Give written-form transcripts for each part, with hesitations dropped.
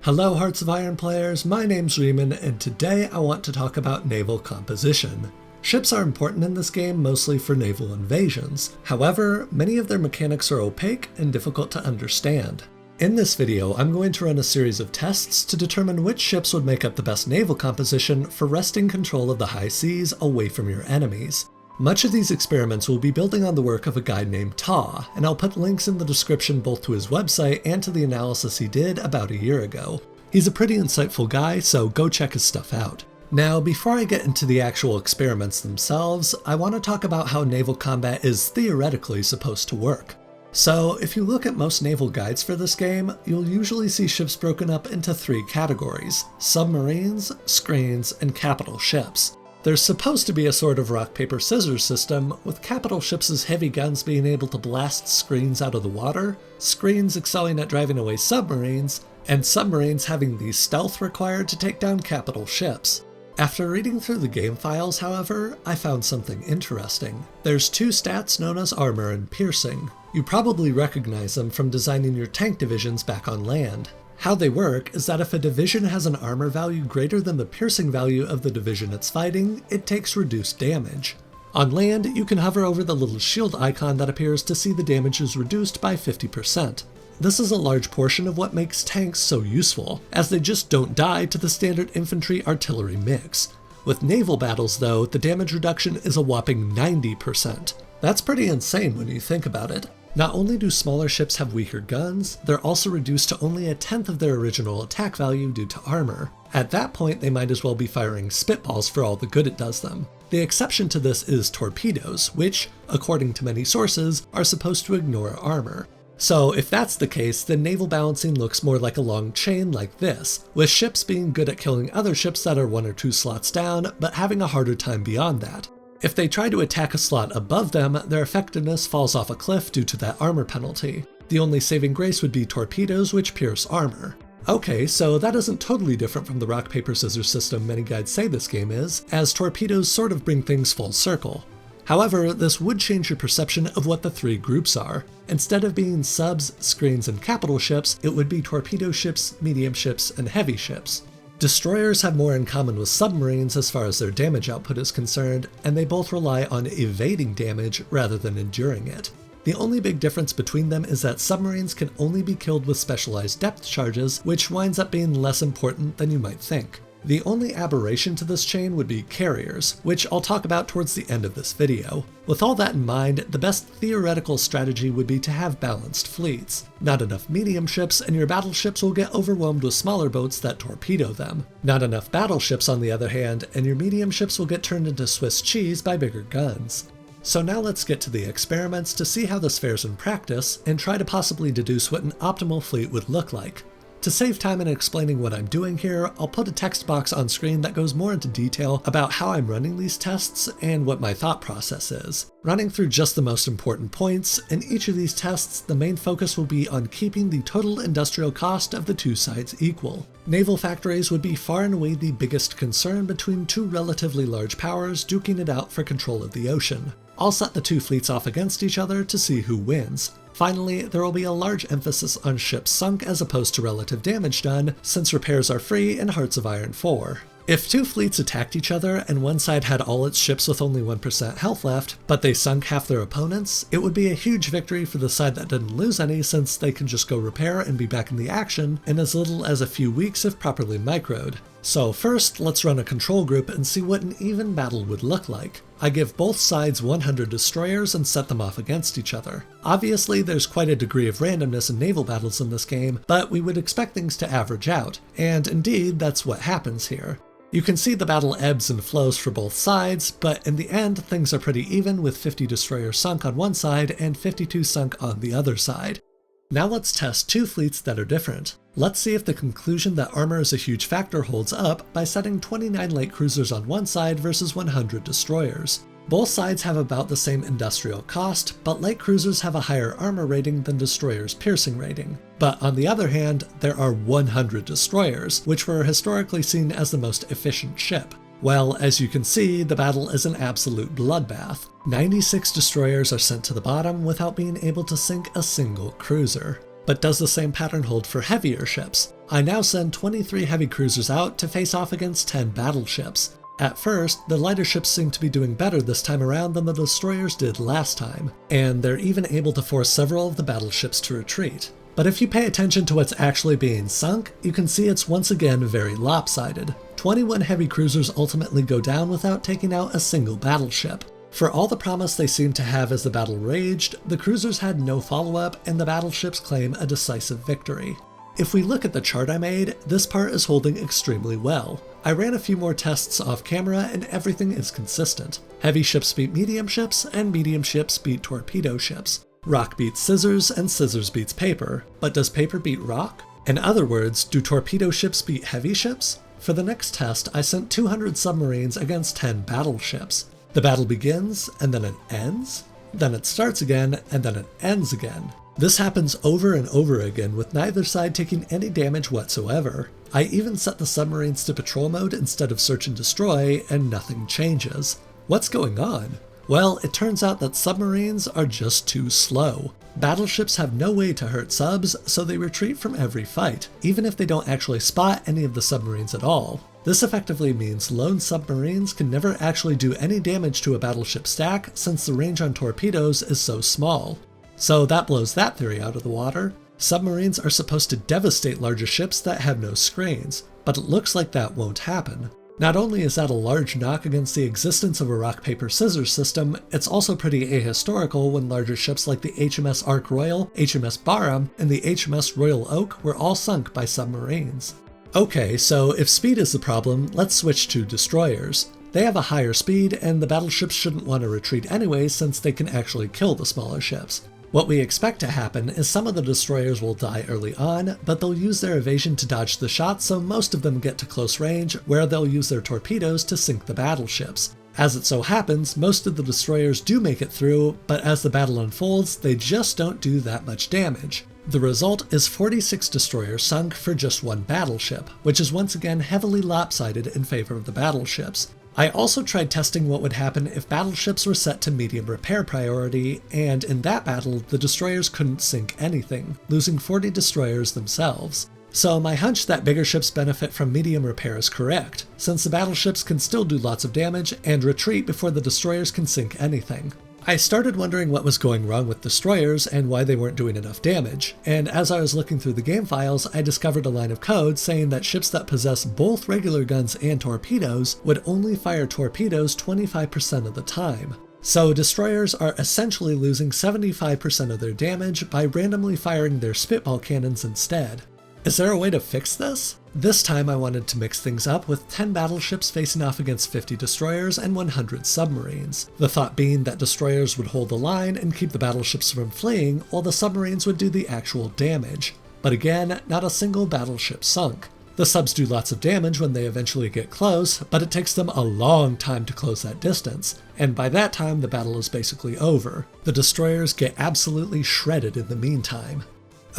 Hello Hearts of Iron players, my name's Riemann, and today I want to talk about naval composition. Ships are important in this game mostly for naval invasions. However, many of their mechanics are opaque and difficult to understand. In this video, I'm going to run a series of tests to determine which ships would make up the best naval composition for wresting control of the high seas away from your enemies. Much of these experiments will be building on the work of a guy named Ta, and I'll put links in the description both to his website and to the analysis he did about a year ago. He's a pretty insightful guy, so go check his stuff out. Now, before I get into the actual experiments themselves, I want to talk about how naval combat is theoretically supposed to work. So, if you look at most naval guides for this game, you'll usually see ships broken up into three categories: submarines, screens, and capital ships. There's supposed to be a sort of rock, paper, scissors system, with capital ships' heavy guns being able to blast screens out of the water, screens excelling at driving away submarines, and submarines having the stealth required to take down capital ships. After reading through the game files, however, I found something interesting. There's two stats known as armor and piercing. You probably recognize them from designing your tank divisions back on land. How they work is that if a division has an armor value greater than the piercing value of the division it's fighting, it takes reduced damage. On land, you can hover over the little shield icon that appears to see the damage is reduced by 50%. This is a large portion of what makes tanks so useful, as they just don't die to the standard infantry-artillery mix. With naval battles though, the damage reduction is a whopping 90%. That's pretty insane when you think about it. Not only do smaller ships have weaker guns, they're also reduced to only a tenth of their original attack value due to armor. At that point, they might as well be firing spitballs for all the good it does them. The exception to this is torpedoes, which, according to many sources, are supposed to ignore armor. So if that's the case, then naval balancing looks more like a long chain like this, with ships being good at killing other ships that are one or two slots down, but having a harder time beyond that. If they try to attack a slot above them, their effectiveness falls off a cliff due to that armor penalty. The only saving grace would be torpedoes, which pierce armor. Okay, so that isn't totally different from the rock, paper, scissors system many guides say this game is, as torpedoes sort of bring things full circle. However, this would change your perception of what the three groups are. Instead of being subs, screens, and capital ships, it would be torpedo ships, medium ships, and heavy ships. Destroyers have more in common with submarines as far as their damage output is concerned, and they both rely on evading damage rather than enduring it. The only big difference between them is that submarines can only be killed with specialized depth charges, which winds up being less important than you might think. The only aberration to this chain would be carriers, which I'll talk about towards the end of this video. With all that in mind, the best theoretical strategy would be to have balanced fleets. Not enough medium ships, and your battleships will get overwhelmed with smaller boats that torpedo them. Not enough battleships, on the other hand, and your medium ships will get turned into Swiss cheese by bigger guns. So now let's get to the experiments to see how this fares in practice, and try to possibly deduce what an optimal fleet would look like. To save time in explaining what I'm doing here, I'll put a text box on screen that goes more into detail about how I'm running these tests and what my thought process is. Running through just the most important points, in each of these tests the main focus will be on keeping the total industrial cost of the two sides equal. Naval factories would be far and away the biggest concern between two relatively large powers duking it out for control of the ocean. I'll set the two fleets off against each other to see who wins. Finally, there will be a large emphasis on ships sunk as opposed to relative damage done, since repairs are free in Hearts of Iron 4. If two fleets attacked each other and one side had all its ships with only 1% health left, but they sunk half their opponents, it would be a huge victory for the side that didn't lose any, since they can just go repair and be back in the action in as little as a few weeks if properly microed. So first, let's run a control group and see what an even battle would look like. I give both sides 100 destroyers and set them off against each other. Obviously, there's quite a degree of randomness in naval battles in this game, but we would expect things to average out, and indeed, that's what happens here. You can see the battle ebbs and flows for both sides, but in the end, things are pretty even with 50 destroyers sunk on one side and 52 sunk on the other side. Now let's test two fleets that are different. Let's see if the conclusion that armor is a huge factor holds up by setting 29 light cruisers on one side versus 100 destroyers. Both sides have about the same industrial cost, but light cruisers have a higher armor rating than destroyers' piercing rating. But on the other hand, there are 100 destroyers, which were historically seen as the most efficient ship. Well, as you can see, the battle is an absolute bloodbath. 96 destroyers are sent to the bottom without being able to sink a single cruiser. But does the same pattern hold for heavier ships? I now send 23 heavy cruisers out to face off against 10 battleships. At first, the lighter ships seem to be doing better this time around than the destroyers did last time, and they're even able to force several of the battleships to retreat. But if you pay attention to what's actually being sunk, you can see it's once again very lopsided. 21 heavy cruisers ultimately go down without taking out a single battleship. For all the promise they seemed to have as the battle raged, the cruisers had no follow-up and the battleships claim a decisive victory. If we look at the chart I made, this part is holding extremely well. I ran a few more tests off camera and everything is consistent. Heavy ships beat medium ships, and medium ships beat torpedo ships. Rock beats scissors, and scissors beats paper. But does paper beat rock? In other words, do torpedo ships beat heavy ships? For the next test, I sent 200 submarines against 10 battleships. The battle begins, and then it ends, then it starts again, and then it ends again. This happens over and over again with neither side taking any damage whatsoever. I even set the submarines to patrol mode instead of search and destroy, and nothing changes. What's going on? Well, it turns out that submarines are just too slow. Battleships have no way to hurt subs, so they retreat from every fight, even if they don't actually spot any of the submarines at all. This effectively means lone submarines can never actually do any damage to a battleship stack since the range on torpedoes is so small. So that blows that theory out of the water. Submarines are supposed to devastate larger ships that have no screens, but it looks like that won't happen. Not only is that a large knock against the existence of a rock-paper-scissors system, it's also pretty ahistorical when larger ships like the HMS Ark Royal, HMS Barham, and the HMS Royal Oak were all sunk by submarines. Okay, so if speed is the problem, let's switch to destroyers. They have a higher speed, and the battleships shouldn't want to retreat anyway since they can actually kill the smaller ships. What we expect to happen is some of the destroyers will die early on, but they'll use their evasion to dodge the shots, so most of them get to close range, where they'll use their torpedoes to sink the battleships. As it so happens, most of the destroyers do make it through, but as the battle unfolds, they just don't do that much damage. The result is 46 destroyers sunk for just one battleship, which is once again heavily lopsided in favor of the battleships. I also tried testing what would happen if battleships were set to medium repair priority, and in that battle, the destroyers couldn't sink anything, losing 40 destroyers themselves. So my hunch that bigger ships benefit from medium repair is correct, since the battleships can still do lots of damage and retreat before the destroyers can sink anything. I started wondering what was going wrong with destroyers and why they weren't doing enough damage, and as I was looking through the game files, I discovered a line of code saying that ships that possess both regular guns and torpedoes would only fire torpedoes 25% of the time. So destroyers are essentially losing 75% of their damage by randomly firing their spitball cannons instead. Is there a way to fix this? This time I wanted to mix things up with 10 battleships facing off against 50 destroyers and 100 submarines. The thought being that destroyers would hold the line and keep the battleships from fleeing, while the submarines would do the actual damage. But again, not a single battleship sunk. The subs do lots of damage when they eventually get close, but it takes them a long time to close that distance, and by that time the battle is basically over. The destroyers get absolutely shredded in the meantime.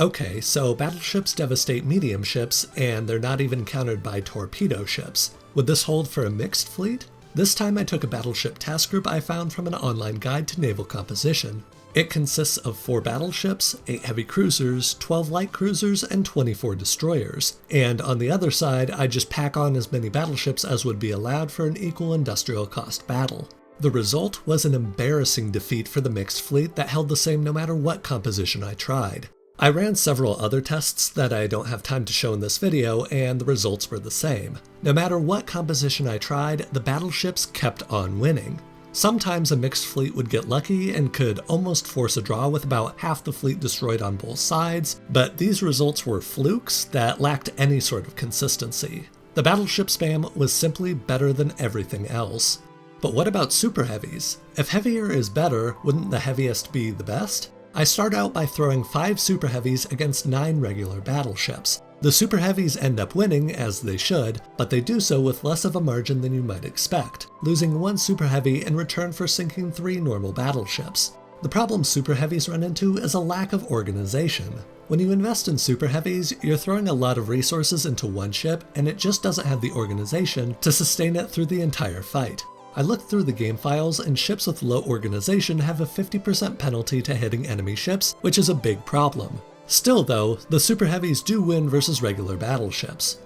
Okay, so battleships devastate medium ships, and they're not even countered by torpedo ships. Would this hold for a mixed fleet? This time I took a battleship task group I found from an online guide to naval composition. It consists of 4 battleships, 8 heavy cruisers, 12 light cruisers, and 24 destroyers. And on the other side, I just pack on as many battleships as would be allowed for an equal industrial cost battle. The result was an embarrassing defeat for the mixed fleet that held the same no matter what composition I tried. I ran several other tests that I don't have time to show in this video, and the results were the same. No matter what composition I tried, the battleships kept on winning. Sometimes a mixed fleet would get lucky and could almost force a draw with about half the fleet destroyed on both sides, but these results were flukes that lacked any sort of consistency. The battleship spam was simply better than everything else. But what about super heavies? If heavier is better, wouldn't the heaviest be the best? I start out by throwing 5 super heavies against 9 regular battleships. The super heavies end up winning, as they should, but they do so with less of a margin than you might expect, losing 1 super heavy in return for sinking 3 normal battleships. The problem super heavies run into is a lack of organization. When you invest in super heavies, you're throwing a lot of resources into one ship, and it just doesn't have the organization to sustain it through the entire fight. I looked through the game files, and ships with low organization have a 50% penalty to hitting enemy ships, which is a big problem. Still though, the super heavies do win versus regular battleships.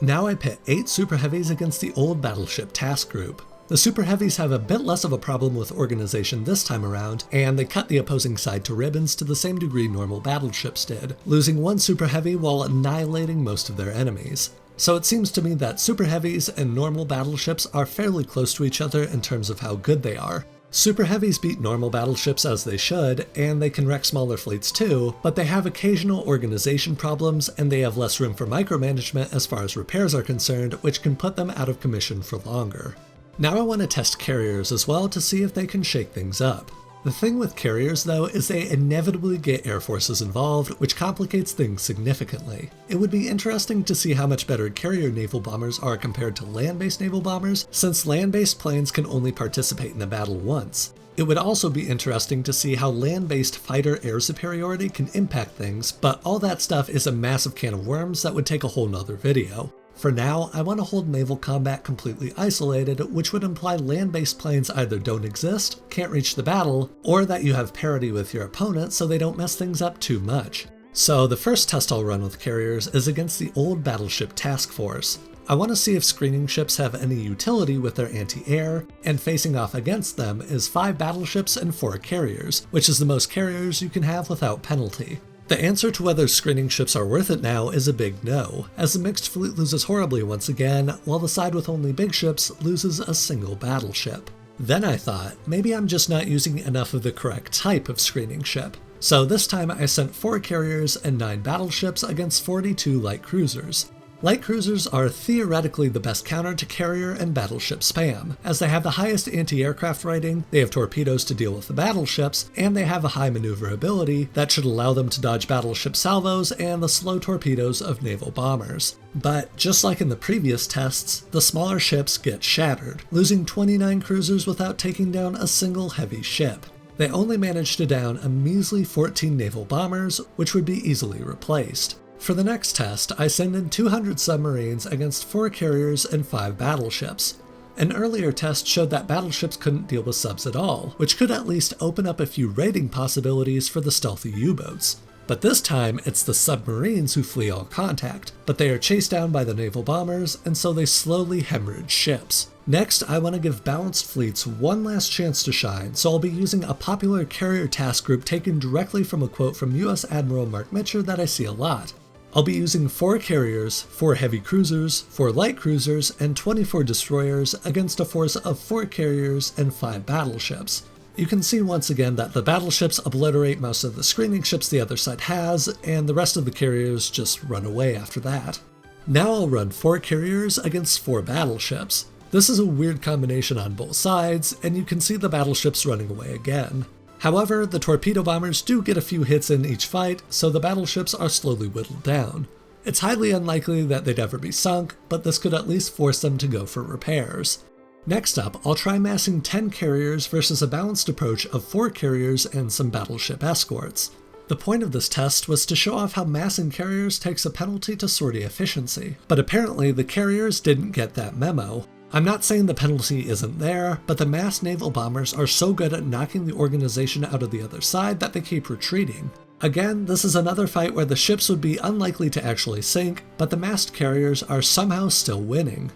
Now I pit 8 super heavies against the old battleship task group. The super heavies have a bit less of a problem with organization this time around, and they cut the opposing side to ribbons to the same degree normal battleships did, losing 1 super heavy while annihilating most of their enemies. So it seems to me that super heavies and normal battleships are fairly close to each other in terms of how good they are. Super heavies beat normal battleships as they should, and they can wreck smaller fleets too, but they have occasional organization problems and they have less room for micromanagement as far as repairs are concerned, which can put them out of commission for longer. Now I want to test carriers as well to see if they can shake things up. The thing with carriers though is they inevitably get air forces involved, which complicates things significantly. It would be interesting to see how much better carrier naval bombers are compared to land-based naval bombers, since land-based planes can only participate in a battle once. It would also be interesting to see how land-based fighter air superiority can impact things, but all that stuff is a massive can of worms that would take a whole nother video. For now, I want to hold naval combat completely isolated, which would imply land-based planes either don't exist, can't reach the battle, or that you have parity with your opponent so they don't mess things up too much. So the first test I'll run with carriers is against the old battleship task force. I want to see if screening ships have any utility with their anti-air, and facing off against them is 5 battleships and 4 carriers, which is the most carriers you can have without penalty. The answer to whether screening ships are worth it now is a big no, as the mixed fleet loses horribly once again, while the side with only big ships loses a single battleship. Then I thought, maybe I'm just not using enough of the correct type of screening ship. So this time I sent 4 carriers and 9 battleships against 42 light cruisers. Light cruisers are theoretically the best counter to carrier and battleship spam, as they have the highest anti-aircraft rating, they have torpedoes to deal with the battleships, and they have a high maneuverability that should allow them to dodge battleship salvos and the slow torpedoes of naval bombers. But just like in the previous tests, the smaller ships get shattered, losing 29 cruisers without taking down a single heavy ship. They only managed to down a measly 14 naval bombers, which would be easily replaced. For the next test, I send in 200 submarines against 4 carriers and 5 battleships. An earlier test showed that battleships couldn't deal with subs at all, which could at least open up a few raiding possibilities for the stealthy U-boats. But this time, it's the submarines who flee all contact, but they are chased down by the naval bombers, and so they slowly hemorrhage ships. Next, I want to give balanced fleets one last chance to shine, so I'll be using a popular carrier task group taken directly from a quote from US Admiral Mark Mitcher that I see a lot. I'll be using 4 carriers, 4 heavy cruisers, 4 light cruisers, and 24 destroyers against a force of 4 carriers and 5 battleships. You can see once again that the battleships obliterate most of the screening ships the other side has, and the rest of the carriers just run away after that. Now I'll run 4 carriers against 4 battleships. This is a weird combination on both sides, and you can see the battleships running away again. However, the torpedo bombers do get a few hits in each fight, so the battleships are slowly whittled down. It's highly unlikely that they'd ever be sunk, but this could at least force them to go for repairs. Next up, I'll try massing 10 carriers versus a balanced approach of 4 carriers and some battleship escorts. The point of this test was to show off how massing carriers takes a penalty to sortie efficiency, but apparently the carriers didn't get that memo. I'm not saying the penalty isn't there, but the massed naval bombers are so good at knocking the organization out of the other side that they keep retreating. Again, this is another fight where the ships would be unlikely to actually sink, but the massed carriers are somehow still winning.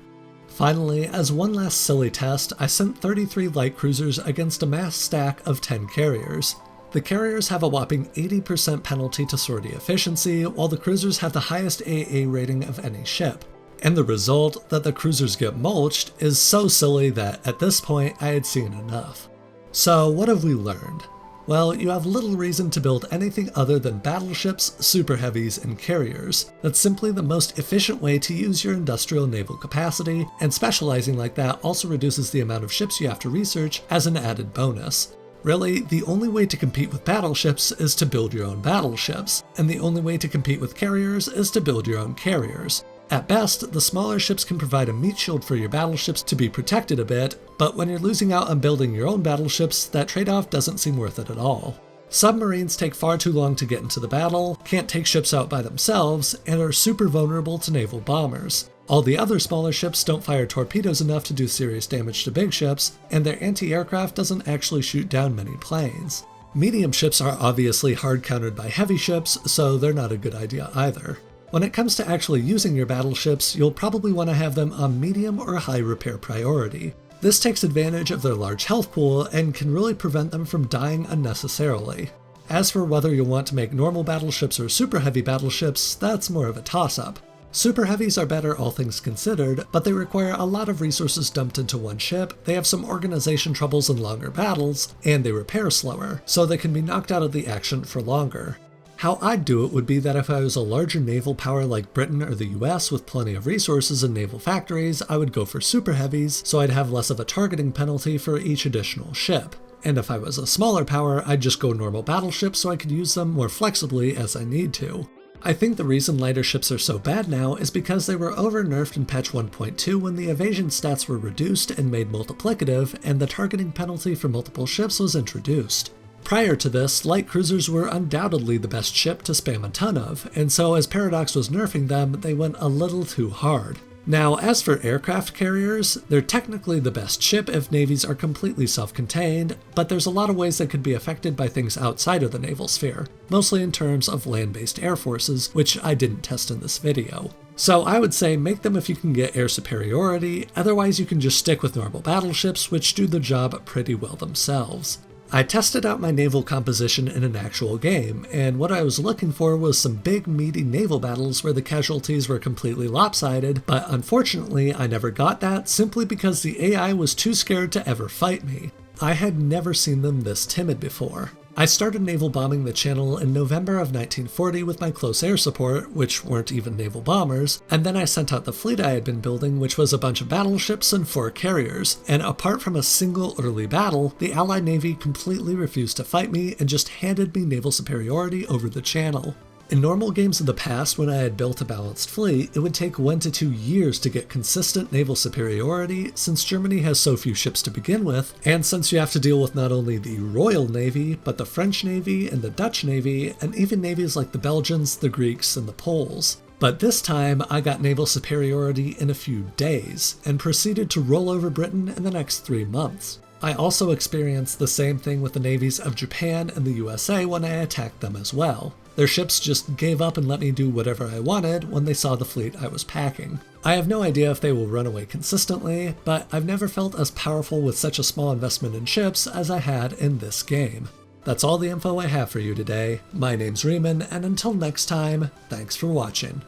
Finally, as one last silly test, I sent 33 light cruisers against a massed stack of 10 carriers. The carriers have a whopping 80% penalty to sortie efficiency, while the cruisers have the highest AA rating of any ship. And the result, that the cruisers get mulched, is so silly that at this point I had seen enough. So what have we learned? Well, you have little reason to build anything other than battleships, super heavies, and carriers. That's simply the most efficient way to use your industrial naval capacity, and specializing like that also reduces the amount of ships you have to research as an added bonus. Really, the only way to compete with battleships is to build your own battleships, and the only way to compete with carriers is to build your own carriers. At best, the smaller ships can provide a meat shield for your battleships to be protected a bit, but when you're losing out on building your own battleships, that trade-off doesn't seem worth it at all. Submarines take far too long to get into the battle, can't take ships out by themselves, and are super vulnerable to naval bombers. All the other smaller ships don't fire torpedoes enough to do serious damage to big ships, and their anti-aircraft doesn't actually shoot down many planes. Medium ships are obviously hard countered by heavy ships, so they're not a good idea either. When it comes to actually using your battleships, you'll probably want to have them on medium or high repair priority. This takes advantage of their large health pool and can really prevent them from dying unnecessarily. As for whether you'll want to make normal battleships or super heavy battleships, that's more of a toss-up. Super heavies are better all things considered, but they require a lot of resources dumped into one ship, they have some organization troubles in longer battles, and they repair slower, so they can be knocked out of the action for longer. How I'd do it would be that if I was a larger naval power like Britain or the US with plenty of resources and naval factories, I would go for super heavies, so I'd have less of a targeting penalty for each additional ship. And if I was a smaller power, I'd just go normal battleships so I could use them more flexibly as I need to. I think the reason lighter ships are so bad now is because they were over-nerfed in patch 1.2 when the evasion stats were reduced and made multiplicative, and the targeting penalty for multiple ships was introduced. Prior to this, light cruisers were undoubtedly the best ship to spam a ton of, and so as Paradox was nerfing them, they went a little too hard. Now, as for aircraft carriers, they're technically the best ship if navies are completely self-contained, but there's a lot of ways they could be affected by things outside of the naval sphere, mostly in terms of land-based air forces, which I didn't test in this video. So I would say make them if you can get air superiority, otherwise you can just stick with normal battleships, which do the job pretty well themselves. I tested out my naval composition in an actual game, and what I was looking for was some big meaty naval battles where the casualties were completely lopsided, but unfortunately I never got that simply because the AI was too scared to ever fight me. I had never seen them this timid before. I started naval bombing the channel in November of 1940 with my close air support, which weren't even naval bombers, and then I sent out the fleet I had been building, which was a bunch of battleships and 4 carriers, and apart from a single early battle, the Allied Navy completely refused to fight me and just handed me naval superiority over the channel. In normal games of the past, when I had built a balanced fleet, it would take 1 to 2 years to get consistent naval superiority since Germany has so few ships to begin with, and since you have to deal with not only the Royal Navy, but the French Navy and the Dutch Navy, and even navies like the Belgians, the Greeks, and the Poles. But this time, I got naval superiority in a few days, and proceeded to roll over Britain in the next 3 months. I also experienced the same thing with the navies of Japan and the USA when I attacked them as well. Their ships just gave up and let me do whatever I wanted when they saw the fleet I was packing. I have no idea if they will run away consistently, but I've never felt as powerful with such a small investment in ships as I had in this game. That's all the info I have for you today. My name's Riemann, and until next time, thanks for watching.